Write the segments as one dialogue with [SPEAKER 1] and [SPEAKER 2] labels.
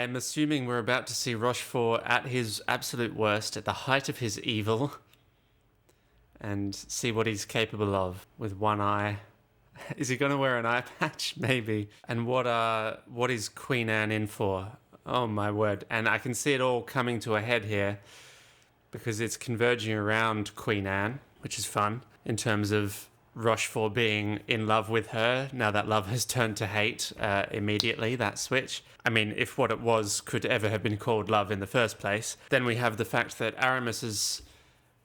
[SPEAKER 1] I'm assuming we're about to see Rochefort at his absolute worst, at the height of his evil, and see what he's capable of with one eye. Is he going to wear an eye patch? Maybe. And what is Queen Anne in for? Oh my word. And I can see it all coming to a head here, because it's converging around Queen Anne, which is fun, in terms of Rochefort being in love with her. Now that love has turned to hate immediately, that switch. I mean, if what it was could ever have been called love in the first place. Then we have the fact that Aramis's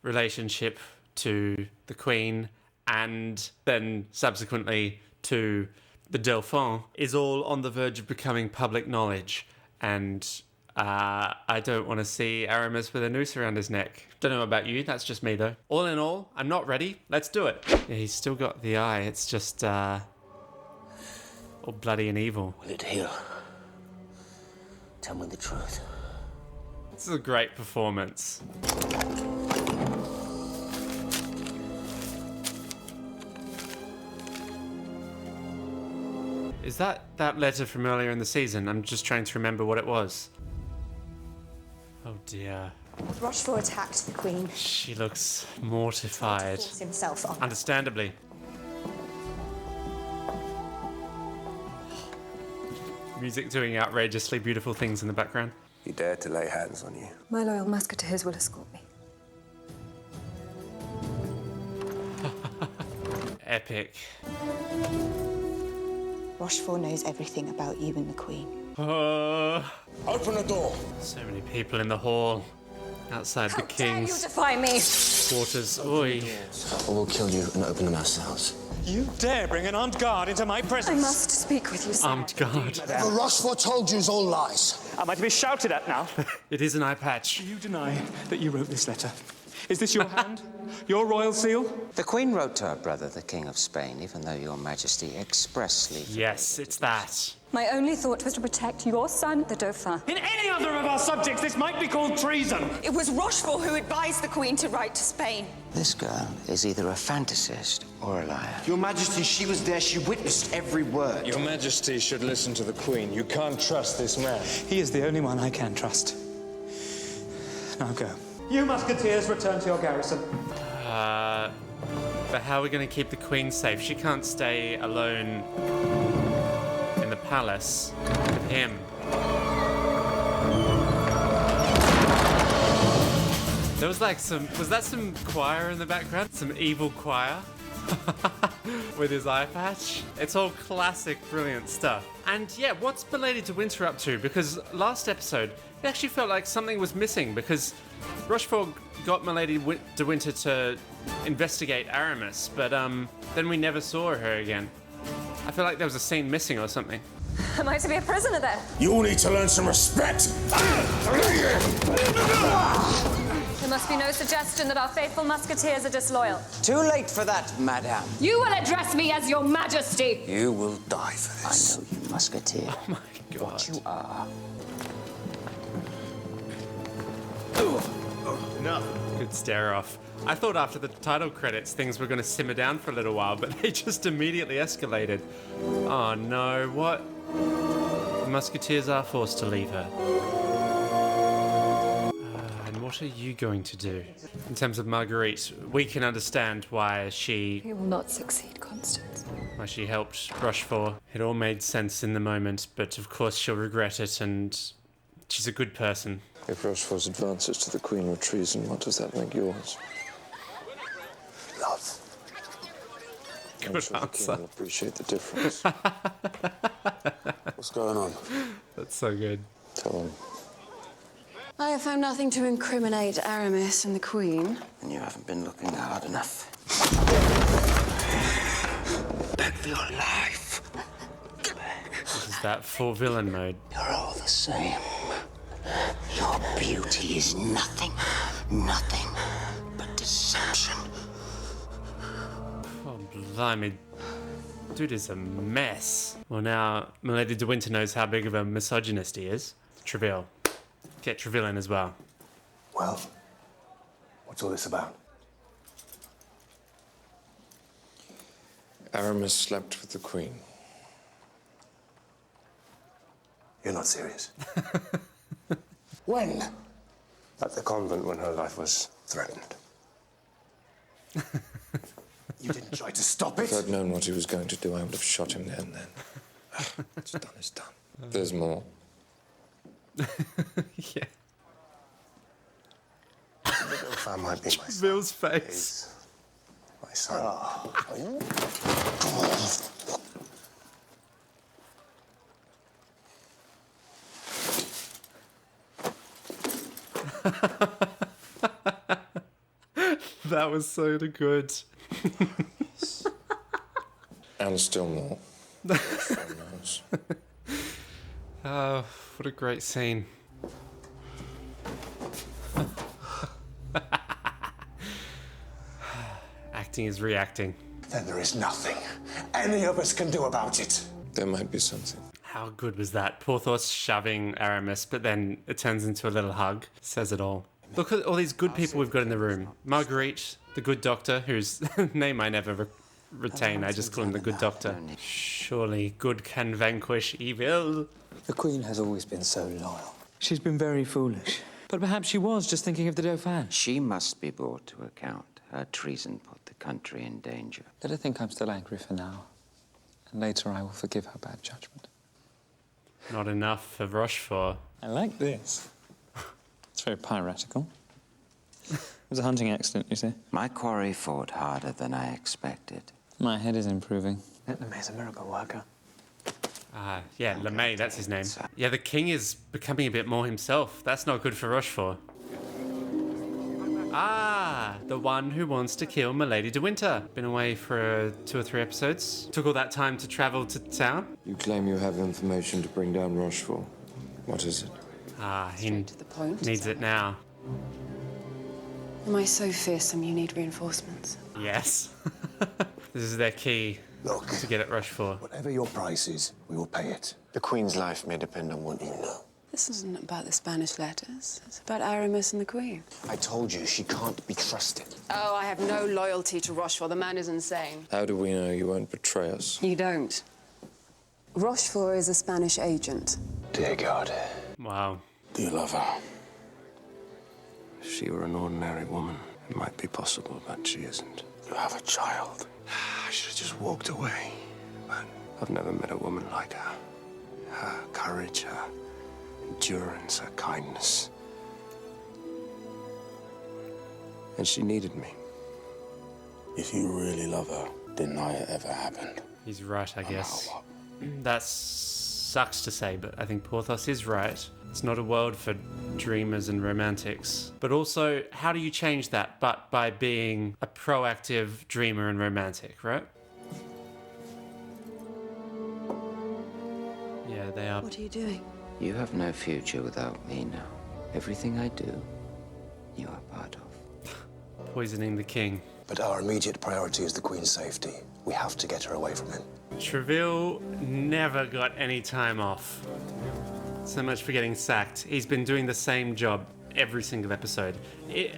[SPEAKER 1] relationship to the Queen and then subsequently to the Dauphin is all on the verge of becoming public knowledge. And I don't want to see Aramis with a noose around his neck. Don't know about you, that's just me though. All in all, I'm not ready. Let's do it. Yeah, he's still got the eye. It's just all bloody and evil.
[SPEAKER 2] Will it heal? Tell me the truth.
[SPEAKER 1] This is a great performance. Is that letter from earlier in the season? I'm just trying to remember what it was. Oh dear.
[SPEAKER 3] Rochefort attacked the Queen.
[SPEAKER 1] She looks mortified.
[SPEAKER 3] Force himself on.
[SPEAKER 1] Understandably. Music doing outrageously beautiful things in the background.
[SPEAKER 4] He dared to lay hands on you.
[SPEAKER 3] My loyal Musketeers will escort me.
[SPEAKER 1] Epic.
[SPEAKER 3] Rochefort knows everything about you and the Queen.
[SPEAKER 4] Open the door.
[SPEAKER 1] So many people in the hall. Outside the
[SPEAKER 3] How dare you
[SPEAKER 1] king's
[SPEAKER 3] defy me?
[SPEAKER 1] quarters. Oi.
[SPEAKER 2] Or we'll kill you and open them ourselves.
[SPEAKER 5] You dare bring an armed guard into my presence?
[SPEAKER 3] I must speak with you, sir.
[SPEAKER 1] Armed guard.
[SPEAKER 6] Whatever Rochefort told you is all lies.
[SPEAKER 5] Am I to be shouted at now?
[SPEAKER 1] It is an eye patch.
[SPEAKER 5] You deny that you wrote this letter. Is this your hand? Your royal seal?
[SPEAKER 7] The Queen wrote to her brother, the King of Spain, even though your Majesty expressly...
[SPEAKER 1] Yes, it's that.
[SPEAKER 3] My only thought was to protect your son, the Dauphin.
[SPEAKER 5] In any other of our subjects, this might be called treason.
[SPEAKER 8] It was Rochefort who advised the Queen to write to Spain.
[SPEAKER 7] This girl is either a fantasist or a liar.
[SPEAKER 9] Your Majesty, she was there. She witnessed every word.
[SPEAKER 4] Your Majesty should listen to the Queen. You can't trust this man.
[SPEAKER 5] He is the only one I can trust. Now go. You Musketeers return to your garrison.
[SPEAKER 1] But how are we going to keep the Queen safe? She can't stay alone in the palace with him. There was like was that some choir in the background? Some evil choir? With his eye patch. It's all classic, brilliant stuff. And yeah, what's Milady de Winter up to? Because last episode, it actually felt like something was missing because Rochefort got Milady de Winter to investigate Aramis, but then we never saw her again. I feel like there was a scene missing or something.
[SPEAKER 3] Am I to be a prisoner then?
[SPEAKER 6] You all need to learn some respect.
[SPEAKER 3] There must be no suggestion that our faithful Musketeers are disloyal.
[SPEAKER 7] Too late for that, madame.
[SPEAKER 3] You will address me as your Majesty.
[SPEAKER 7] You will die for this. I know you, Musketeer.
[SPEAKER 1] Oh my god.
[SPEAKER 7] What you are.
[SPEAKER 1] Enough. Good stare off. I thought after the title credits things were going to simmer down for a little while, but they just immediately escalated. Oh no, what? The Musketeers are forced to leave her. And what are you going to do? In terms of Marguerite, we can understand why she...
[SPEAKER 3] You will not succeed, Constance.
[SPEAKER 1] Why she helped Rochefort. It all made sense in the moment, but of course she'll regret it, and she's a good person.
[SPEAKER 4] If Rochefort's advances to the Queen were treason, what does that make yours?
[SPEAKER 6] Love.
[SPEAKER 4] I'm
[SPEAKER 1] Good
[SPEAKER 4] sure the King
[SPEAKER 1] answer.
[SPEAKER 4] will appreciate the difference.
[SPEAKER 6] What's going on?
[SPEAKER 1] That's so good.
[SPEAKER 4] Tell him.
[SPEAKER 8] I have found nothing to incriminate Aramis and the Queen.
[SPEAKER 7] And you haven't been looking hard enough. Beg for your life.
[SPEAKER 1] This is that full villain mode.
[SPEAKER 7] You're all the same. Your beauty is nothing but deception.
[SPEAKER 1] Oh, blimey. Dude is a mess. Well, now, Milady de Winter knows how big of a misogynist he is. Treville. Get Treville in as well.
[SPEAKER 6] Well, what's all this about?
[SPEAKER 4] Aramis slept with the Queen.
[SPEAKER 6] You're not serious.
[SPEAKER 2] When?
[SPEAKER 6] At the convent when her life was threatened. You didn't try to stop
[SPEAKER 4] If
[SPEAKER 6] it?
[SPEAKER 4] I'd known what he was going to do, I would have shot him there and then. What's done is done. There's more.
[SPEAKER 1] Yeah.
[SPEAKER 6] The Dauphin might be my son.
[SPEAKER 1] Bill's face.
[SPEAKER 6] He's my son.
[SPEAKER 1] That was so good.
[SPEAKER 4] And still more. So knows.
[SPEAKER 1] Oh, what a great scene. Acting is reacting.
[SPEAKER 6] Then there is nothing any of us can do about it.
[SPEAKER 4] There might be something.
[SPEAKER 1] How good was that? Porthos shoving Aramis, but then it turns into a little hug. Says it all. Look at all these good people we've got in the room. Marguerite, the good doctor, whose name I never retain. I just call him the good doctor. Surely good can vanquish evil.
[SPEAKER 5] The Queen has always been so loyal. She's been very foolish. But perhaps she was just thinking of the Dauphin.
[SPEAKER 7] She must be brought to account. Her treason put the country in danger.
[SPEAKER 5] Let her think I'm still angry for now. And later I will forgive her bad judgment.
[SPEAKER 1] Not enough for Rochefort.
[SPEAKER 5] I like this. It's very piratical. It was a hunting accident, you see.
[SPEAKER 7] My quarry fought harder than I expected.
[SPEAKER 5] My head is improving. LeMay's a miracle worker.
[SPEAKER 1] Yeah, LeMay, that's his name. Yeah, the king is becoming a bit more himself. That's not good for Rochefort. Ah, the one who wants to kill Milady de Winter. Been away for 2 or 3 episodes. Took all that time to travel to town.
[SPEAKER 4] You claim you have information to bring down Rochefort. What is it?
[SPEAKER 1] He
[SPEAKER 8] To the point.
[SPEAKER 1] needs it now.
[SPEAKER 8] Am I so fearsome you need reinforcements?
[SPEAKER 1] Yes. This is their key
[SPEAKER 6] Look,
[SPEAKER 1] to get at Rochefort.
[SPEAKER 6] whatever your price is, we will pay it. The Queen's life may depend on what you know.
[SPEAKER 8] This isn't about the Spanish letters. It's about Aramis and the Queen.
[SPEAKER 9] I told you, she can't be trusted.
[SPEAKER 8] Oh, I have no loyalty to Rochefort. The man is insane.
[SPEAKER 4] How do we know you won't betray us?
[SPEAKER 8] You don't. Rochefort is a Spanish agent.
[SPEAKER 6] Dear God,
[SPEAKER 1] Wow.
[SPEAKER 6] do you love her? If she were an ordinary woman, it might be possible, but she isn't. You have a child. I should have just walked away. But I've never met a woman like her. Her courage, her endurance, her kindness. And she needed me. If you really love her, deny it ever happened.
[SPEAKER 1] He's right, I guess.
[SPEAKER 6] what?
[SPEAKER 1] That sucks to say, but I think Porthos is right. It's not a world for dreamers and romantics. But also, how do you change that but by being a proactive dreamer and romantic, right? Yeah, they are.
[SPEAKER 8] What are you doing?
[SPEAKER 7] You have no future without me now. Everything I do, you are part of.
[SPEAKER 1] Poisoning the king.
[SPEAKER 6] But our immediate priority is the Queen's safety. We have to get her away from him.
[SPEAKER 1] Treville never got any time off. So much for getting sacked. He's been doing the same job every single episode.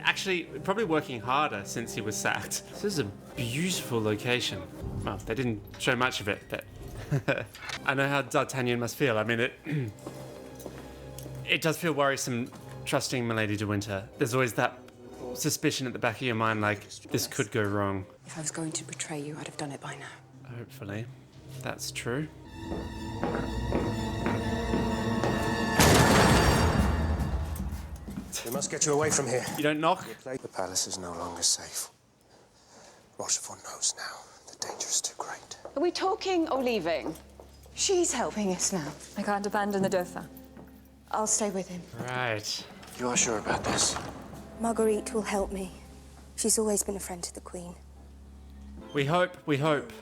[SPEAKER 1] Actually, probably working harder since he was sacked. This is a beautiful location. Well, they didn't show much of it, but I know how D'Artagnan must feel. I mean, it does feel worrisome trusting Milady de Winter. There's always that suspicion at the back of your mind, like, this could go wrong.
[SPEAKER 8] If I was going to betray you, I'd have done it by now.
[SPEAKER 1] Hopefully. That's true.
[SPEAKER 6] We must get you away from here.
[SPEAKER 1] You don't knock?
[SPEAKER 6] The palace is no longer safe. Rochefort knows now. The danger is too great.
[SPEAKER 8] Are we talking or leaving?
[SPEAKER 10] She's helping us now.
[SPEAKER 3] I can't abandon the Dauphin.
[SPEAKER 10] I'll stay with him.
[SPEAKER 1] Right.
[SPEAKER 6] You are sure about this?
[SPEAKER 10] Marguerite will help me. She's always been a friend to the Queen.
[SPEAKER 1] We hope, we hope.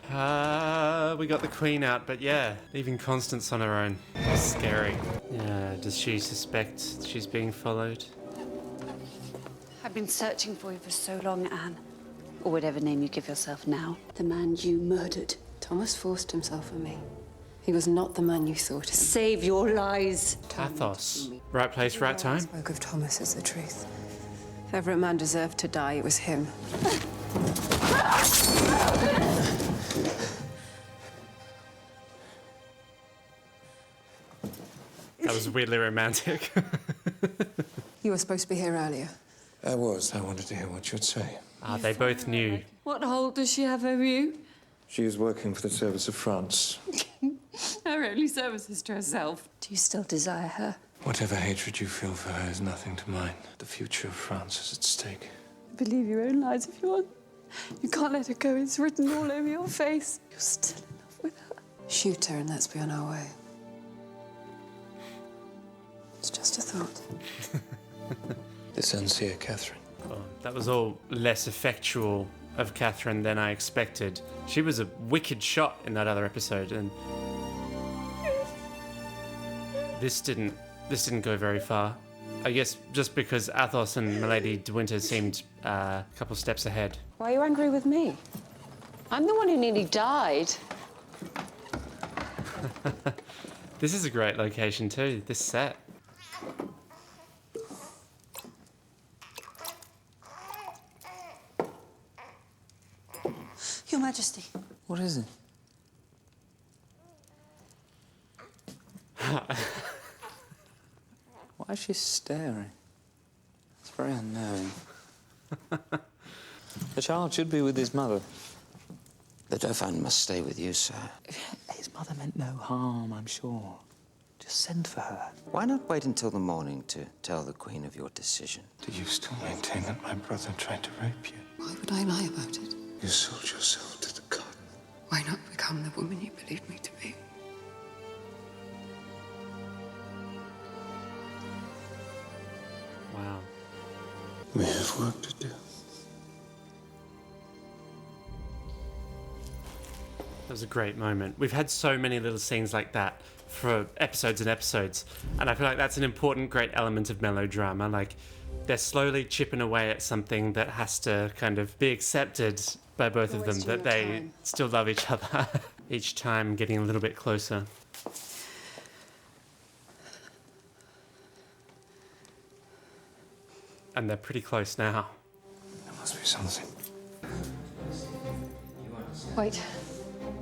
[SPEAKER 1] We got the Queen out, but yeah, leaving Constance on her own. Scary. Yeah, does she suspect she's being followed?
[SPEAKER 11] I've been searching for you for so long, Anne. Or whatever name you give yourself now.
[SPEAKER 8] The man you murdered. Thomas forced himself on me. He was not the man you thought him.
[SPEAKER 11] Save your lies.
[SPEAKER 1] Pathos. Right place, right
[SPEAKER 8] I
[SPEAKER 1] time.
[SPEAKER 8] spoke of Thomas as the truth. If ever a man deserved to die, it was him.
[SPEAKER 1] That was weirdly romantic.
[SPEAKER 8] You were supposed to be here earlier.
[SPEAKER 4] I was. I wanted to hear what you'd say.
[SPEAKER 1] They both knew.
[SPEAKER 8] What hold does she have over you?
[SPEAKER 4] She is working for the service of France.
[SPEAKER 8] Her only service is to herself.
[SPEAKER 11] Do you still desire her?
[SPEAKER 4] Whatever hatred you feel for her is nothing to mine. The future of France is at stake.
[SPEAKER 8] Believe your own lies if you want. You can't let her go. It's written all over your face. You're still in love with her. Shoot her and let's be on our way. It's just a thought.
[SPEAKER 4] The sincere Catherine.
[SPEAKER 1] Oh, that was all less effectual of Catherine than I expected. She was a wicked shot in that other episode, and this didn't go very far. I guess just because Athos and Milady de Winter seemed a couple steps ahead.
[SPEAKER 8] Why are you angry with me? I'm the one who nearly died.
[SPEAKER 1] This is a great location too, this set.
[SPEAKER 11] Your Majesty.
[SPEAKER 5] What is it? Why is she staring? It's very unknowing. The child should be with his mother.
[SPEAKER 7] The Dauphin must stay with you, sir.
[SPEAKER 5] His mother meant no harm, I'm sure. Just send for her.
[SPEAKER 7] Why not wait until the morning to tell the Queen of your decision?
[SPEAKER 4] Do you still maintain that my brother tried to rape you?
[SPEAKER 8] Why would I lie about it?
[SPEAKER 4] You sold yourself to the god.
[SPEAKER 8] Why not become the woman you believed me to be?
[SPEAKER 1] Wow.
[SPEAKER 4] We have work to do.
[SPEAKER 1] That was a great moment. We've had so many little scenes like that for episodes and episodes, and I feel like that's an important, great element of melodrama. Like, they're slowly chipping away at something that has to kind of be accepted by both of them, that they still love each other. Each time getting a little bit closer. And they're pretty close now.
[SPEAKER 4] There must be something.
[SPEAKER 8] Wait.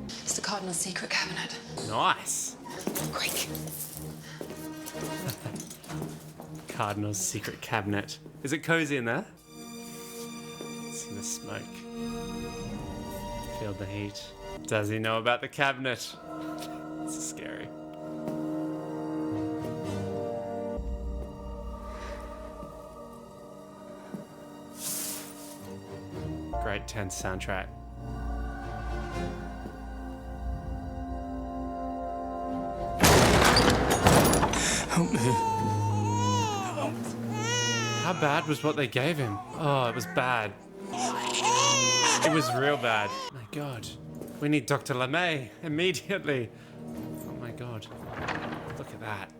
[SPEAKER 8] It's the Cardinal's secret cabinet.
[SPEAKER 1] Nice.
[SPEAKER 8] Quick.
[SPEAKER 1] Cardinal's secret cabinet. Is it cozy in there? See the smoke. Feel the heat. Does he know about the cabinet? This is scary. Great tense soundtrack.
[SPEAKER 4] Help me.
[SPEAKER 1] How bad was what they gave him? Oh, it was bad. It was real bad. Oh my God. We need Dr. LeMay immediately. Oh my God. Look at that.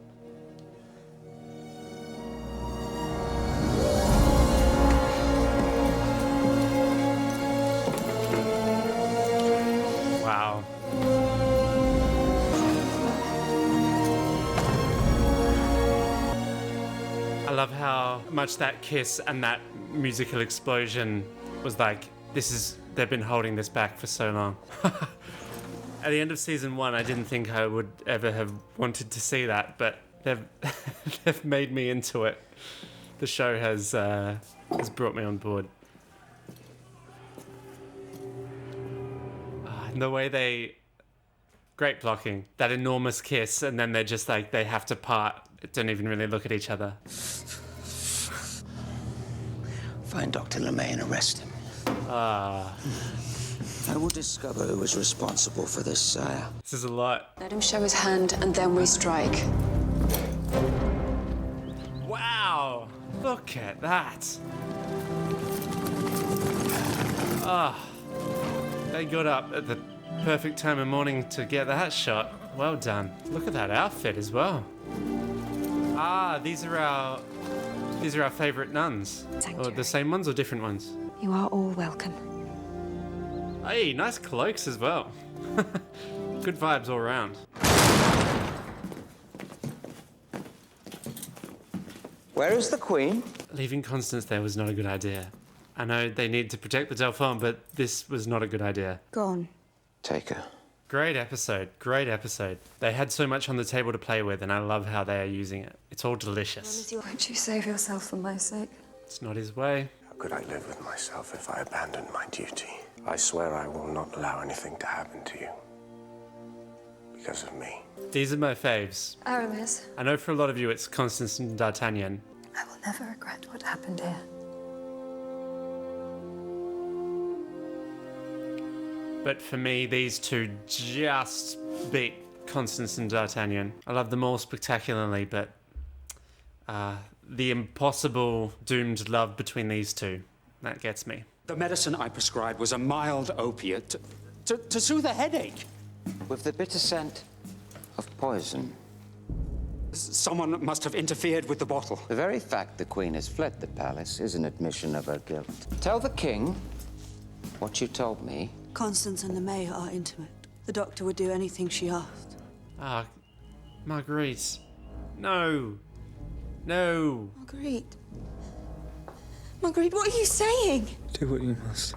[SPEAKER 1] Wow. I love how much that kiss and that musical explosion was like, they've been holding this back for so long. At the end of season 1, I didn't think I would ever have wanted to see that, but they've made me into it. The show has brought me on board. And the way great blocking, that enormous kiss, and then they're just like, they have to part, don't even really look at each other.
[SPEAKER 7] Find Dr. LeMay and arrest him. I will discover who is responsible for this, sire.
[SPEAKER 1] This is a lot.
[SPEAKER 8] Let him show his hand and then we strike.
[SPEAKER 1] Wow! Look at that. They got up at the perfect time of morning to get that shot. Well done. Look at that outfit as well. These are our favourite nuns. Or the same ones or different ones?
[SPEAKER 10] You are all welcome.
[SPEAKER 1] Hey, nice cloaks as well. Good vibes all around.
[SPEAKER 5] Where is the Queen?
[SPEAKER 1] Leaving Constance there was not a good idea. I know they need to protect the Dauphin, but this was not a good idea.
[SPEAKER 10] Gone.
[SPEAKER 7] Take her.
[SPEAKER 1] Great episode. Great episode. They had so much on the table to play with, and I love how they are using it. It's all delicious.
[SPEAKER 8] Won't you save yourself for my sake?
[SPEAKER 1] It's not his way.
[SPEAKER 6] How could I live with myself if I abandoned my duty? I swear I will not allow anything to happen to you. Because of me.
[SPEAKER 1] These are my faves.
[SPEAKER 8] Aramis,
[SPEAKER 1] I know for a lot of you it's Constance and D'Artagnan.
[SPEAKER 8] I will never regret what happened here.
[SPEAKER 1] But for me, these two just beat Constance and D'Artagnan. I love them all spectacularly, but the impossible doomed love between these two, that gets me.
[SPEAKER 5] The medicine I prescribed was a mild opiate to soothe a headache.
[SPEAKER 7] With the bitter scent of poison.
[SPEAKER 5] Someone must have interfered with the bottle.
[SPEAKER 7] The very fact the Queen has fled the palace is an admission of her guilt. Tell the King what you told me.
[SPEAKER 12] Constance and the Mayor are intimate. The doctor would do anything she asked.
[SPEAKER 1] Ah, Marguerite. No. No.
[SPEAKER 8] Marguerite. Marguerite, what are you saying?
[SPEAKER 4] Do what you must.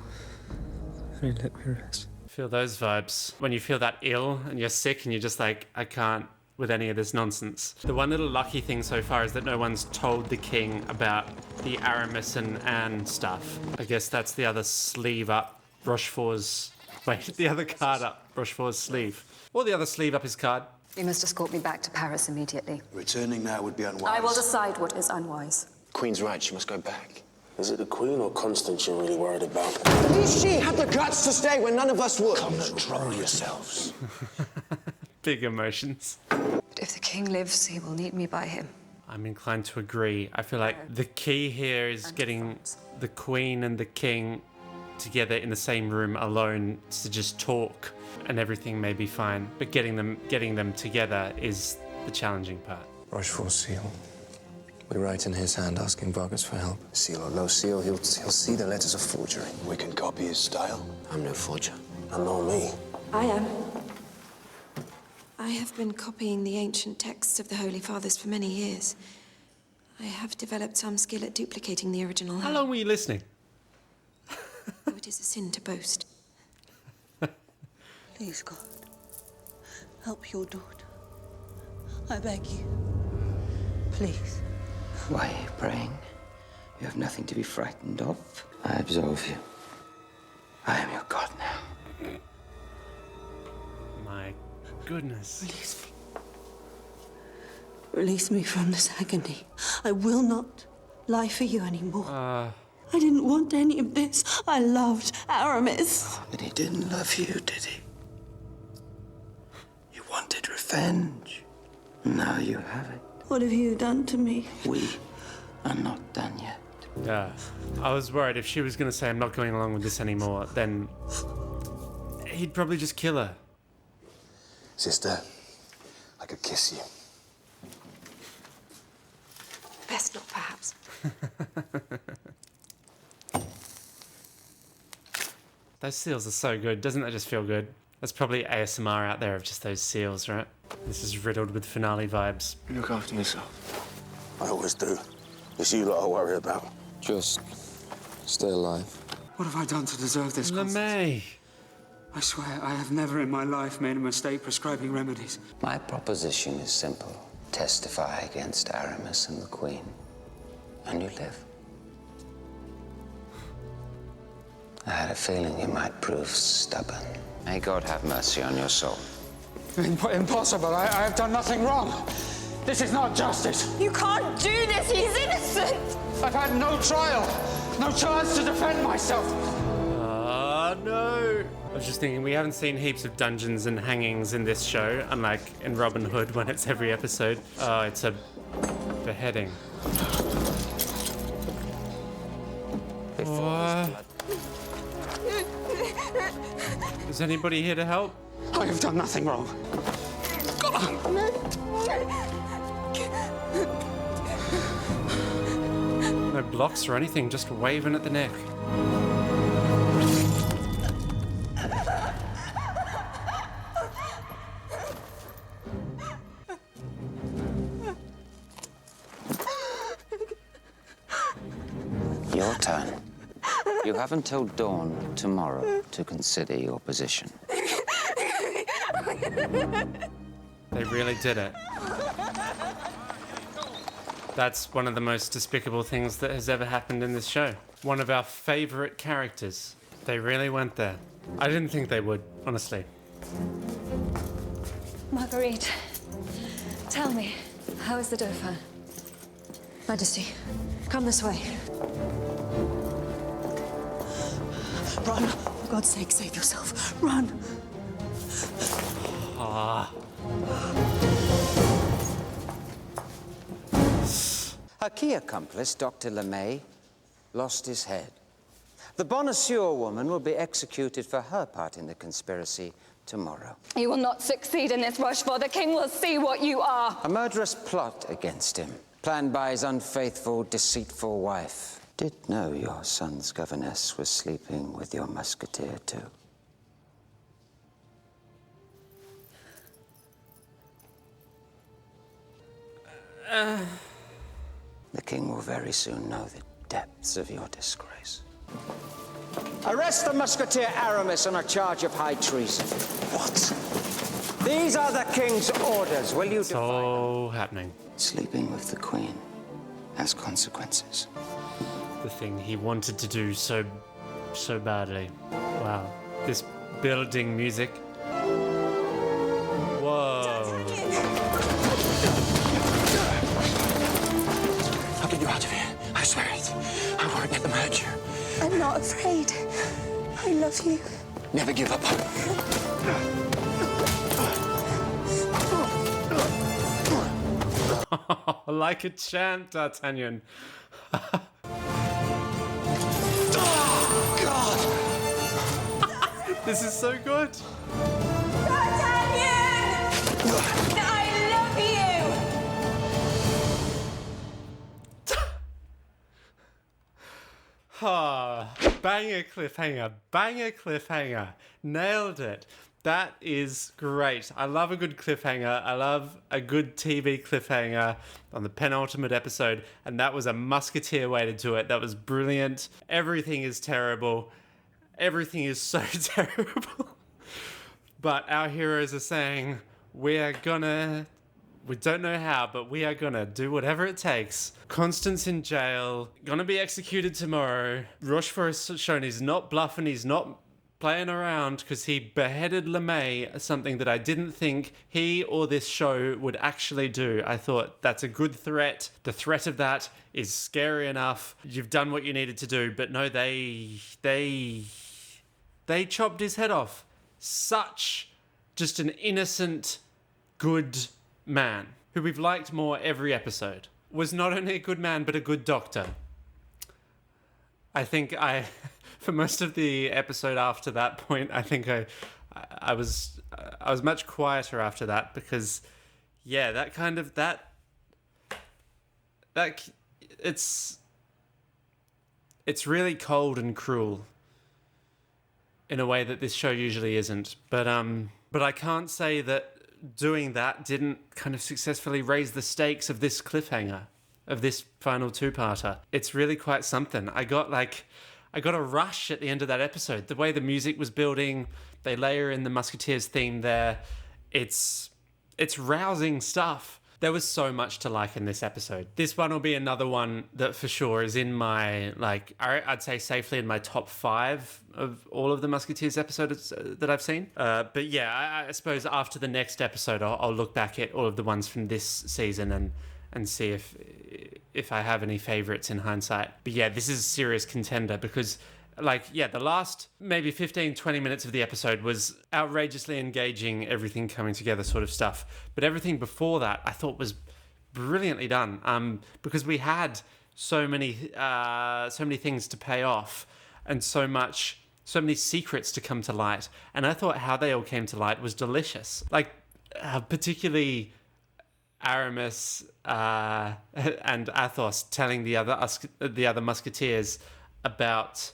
[SPEAKER 4] Only let me rest.
[SPEAKER 1] Feel those vibes. When you feel that ill and you're sick and you're just like, I can't with any of this nonsense. The one little lucky thing so far is that no one's told the king about the Aramis and Anne stuff. I guess that's the other sleeve up Rochefort's... Wait, the other card up Rochefort's sleeve. Or the other sleeve up his card.
[SPEAKER 3] You must escort me back to Paris immediately.
[SPEAKER 9] Returning now would be unwise.
[SPEAKER 3] I will decide what is unwise.
[SPEAKER 9] Queen's right, she must go back.
[SPEAKER 6] Is it the Queen or Constance you're really worried about?
[SPEAKER 9] At least she had the guts to stay when none of us would. Control yourselves.
[SPEAKER 1] Big emotions.
[SPEAKER 8] But if the king lives, he will need me by him.
[SPEAKER 1] I'm inclined to agree. I feel like the key here is getting the Queen and the King together in the same room alone to just talk and everything may be fine. But getting them together is the challenging part.
[SPEAKER 4] Rochefort's seal. We write in his hand asking Vargas for help.
[SPEAKER 6] Seal or no seal, he'll see the letters of forgery.
[SPEAKER 9] We can copy his style.
[SPEAKER 6] I'm no forger. And nor me.
[SPEAKER 8] I am. I have been copying the ancient texts of the Holy Fathers for many years. I have developed some skill at duplicating the original.
[SPEAKER 1] How long were you listening?
[SPEAKER 8] Oh, it is a sin to boast.
[SPEAKER 12] Please, God, help your daughter. I beg you. Please.
[SPEAKER 7] Why are you praying? You have nothing to be frightened of. I absolve you. I am your God now.
[SPEAKER 1] My goodness.
[SPEAKER 12] Release me. Release me from this agony. I will not lie for you anymore. I didn't want any of this. I loved Aramis.
[SPEAKER 7] But he didn't love you, did he? You wanted revenge. Now you have it.
[SPEAKER 12] What have you done to me?
[SPEAKER 7] We are not done yet.
[SPEAKER 1] Yeah. I was worried if she was going to say, I'm not going along with this anymore, then he'd probably just kill her.
[SPEAKER 9] Sister, I could kiss you.
[SPEAKER 8] Best not, perhaps.
[SPEAKER 1] Those seals are so good. Doesn't that just feel good? There's probably ASMR out there of just those seals, right? This is riddled with finale vibes.
[SPEAKER 6] You look after myself. I always do. It's you lot I worry about.
[SPEAKER 4] Just stay alive.
[SPEAKER 5] What have I done to deserve this, Constance?
[SPEAKER 1] LeMay.
[SPEAKER 5] I swear, I have never in my life made a mistake prescribing remedies.
[SPEAKER 7] My proposition is simple. Testify against Aramis and the Queen, and you live. I had a feeling you might prove stubborn. May God have mercy on your soul.
[SPEAKER 5] Impossible. I have done nothing wrong. This is not justice.
[SPEAKER 8] You can't do this. He's innocent.
[SPEAKER 5] I've had no trial, no chance to defend myself.
[SPEAKER 1] No. I was just thinking, we haven't seen heaps of dungeons and hangings in this show, unlike in Robin Hood when it's every episode. It's a beheading. Is anybody here to help?
[SPEAKER 5] I have done nothing wrong.
[SPEAKER 1] No blocks or anything, just waving at the neck.
[SPEAKER 7] Your turn. You have until dawn tomorrow to consider your position.
[SPEAKER 1] They really did it. That's one of the most despicable things that has ever happened in this show. One of our favourite characters. They really went there. I didn't think they would, honestly.
[SPEAKER 3] Marguerite, tell me, how is the Dauphin?
[SPEAKER 12] Majesty, come this way. Run. For God's sake, save yourself. Run.
[SPEAKER 1] Ah.
[SPEAKER 7] Her key accomplice, Dr. LeMay, lost his head. The Bonacieux woman will be executed for her part in the conspiracy tomorrow.
[SPEAKER 3] You will not succeed in this, Rochefort. The king will see what you are.
[SPEAKER 7] A murderous plot against him, planned by his unfaithful, deceitful wife. Did know your son's governess was sleeping with your musketeer, too. The king will very soon know the depths of your disgrace. Arrest the musketeer Aramis on a charge of high treason. What? These are the king's orders. Will you defy them?
[SPEAKER 1] All happening.
[SPEAKER 7] Sleeping with the queen has consequences.
[SPEAKER 1] The thing he wanted to do so badly. Wow. This building music. Whoa.
[SPEAKER 9] I'll get you out of here. I swear it. I won't let them hurt you.
[SPEAKER 10] I'm not afraid. I love you.
[SPEAKER 9] Never give up hope.
[SPEAKER 1] Like a chant, D'Artagnan. This is so good.
[SPEAKER 3] D'Artagnan! I love you!
[SPEAKER 1] Ah, banger cliffhanger. Nailed it. That is great. I love a good cliffhanger. I love a good TV cliffhanger on the penultimate episode, and that was a musketeer way to do it. That was brilliant. Everything is terrible. Everything is so terrible. But our heroes are saying, we don't know how, but we are gonna do whatever it takes. Constance in jail, gonna be executed tomorrow. Rochefort has shown he's not bluffing, he's not playing around, because he beheaded LeMay, something that I didn't think he or this show would actually do. I thought that's a good threat. The threat of that is scary enough. You've done what you needed to do, but no, they chopped his head off. Such just an innocent, good man who we've liked more every episode. Was not only a good man, but a good doctor. I think for most of the episode after that point, I think I was much quieter after that, because yeah, it's really cold and cruel in a way that this show usually isn't. But I can't say that doing that didn't kind of successfully raise the stakes of this cliffhanger, of this final two-parter. It's really quite something. I got a rush at the end of that episode. The way the music was building, they layer in the Musketeers theme there. It's rousing stuff. There was so much to like in this episode. This one will be another one that for sure is in my, I'd say safely in my top 5 of all of the Musketeers episodes that I've seen. But yeah, I suppose after the next episode, I'll look back at all of the ones from this season and see if I have any favorites in hindsight. But yeah, this is a serious contender, because the last maybe 15, 20 minutes of the episode was outrageously engaging, everything coming together sort of stuff. But everything before that I thought was brilliantly done, because we had so many things to pay off, and so many secrets to come to light. And I thought how they all came to light was delicious. Particularly Aramis and Athos telling the other Musketeers about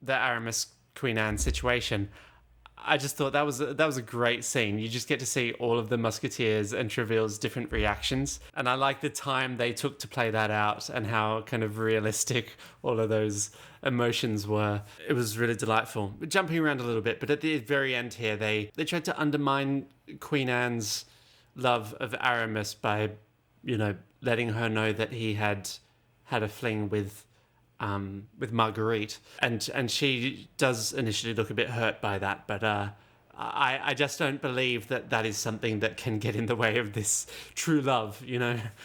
[SPEAKER 1] the Aramis Queen Anne situation. I just thought that was a great scene. You just get to see all of the Musketeers and Treville's different reactions. And I like the time they took to play that out and how kind of realistic all of those emotions were. It was really delightful. Jumping around a little bit, but at the very end here, they tried to undermine Queen Anne's love of Aramis by, letting her know that he had a fling with Marguerite, and she does initially look a bit hurt by that, but I just don't believe that is something that can get in the way of this true love.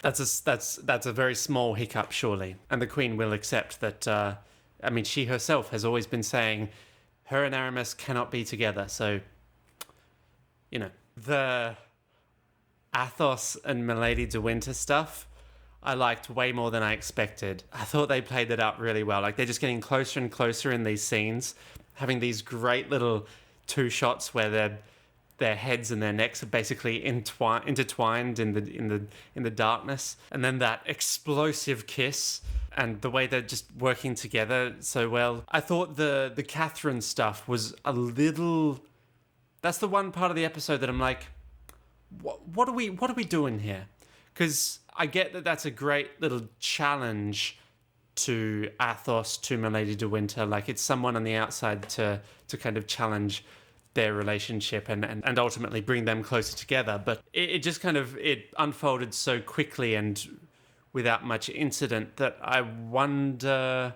[SPEAKER 1] That's a very small hiccup, surely, and the Queen will accept that. She herself has always been saying her and Aramis cannot be together, so the Athos and Milady de Winter stuff I liked way more than I expected. I thought they played that up really well. Like, they're just getting closer and closer in these scenes, having these great little two shots where their heads and their necks are basically intertwined in the darkness, and then that explosive kiss and the way they're just working together so well. I thought the Catherine stuff was a little. That's the one part of the episode that I'm like, what are we doing here? Because I get that that's a great little challenge to Athos, to Milady de Winter. Like, it's someone on the outside to kind of challenge their relationship and ultimately bring them closer together. But it just kind of, it unfolded so quickly and without much incident that I wonder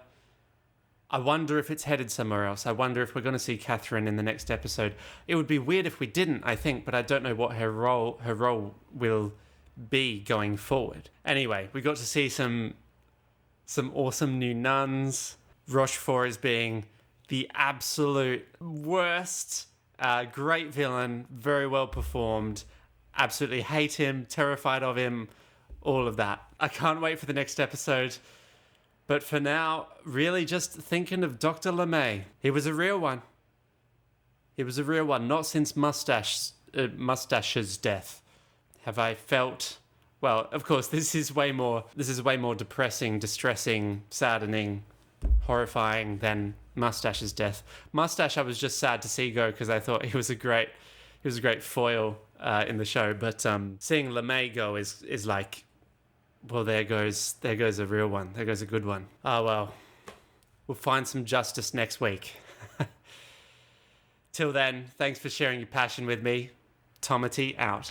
[SPEAKER 1] if it's headed somewhere else. I wonder if we're going to see Catherine in the next episode. It would be weird if we didn't, I think, but I don't know what her role will be going forward. Anyway, we got to see some awesome new nuns. Rochefort is being the absolute worst. Great villain, very well performed. Absolutely hate him, terrified of him, all of that. I can't wait for the next episode. But for now, really just thinking of Dr. LeMay. He was a real one. He was a real one. Not since Mustache's death have I felt. Well, of course, this is way more depressing, distressing, saddening, horrifying than Mustache's death. Mustache, I was just sad to see go because I thought he was a great foil in the show. But seeing LeMay go is like, well, there goes a real one. There goes a good one. Oh, well, we'll find some justice next week. Till then, thanks for sharing your passion with me. Tomity out.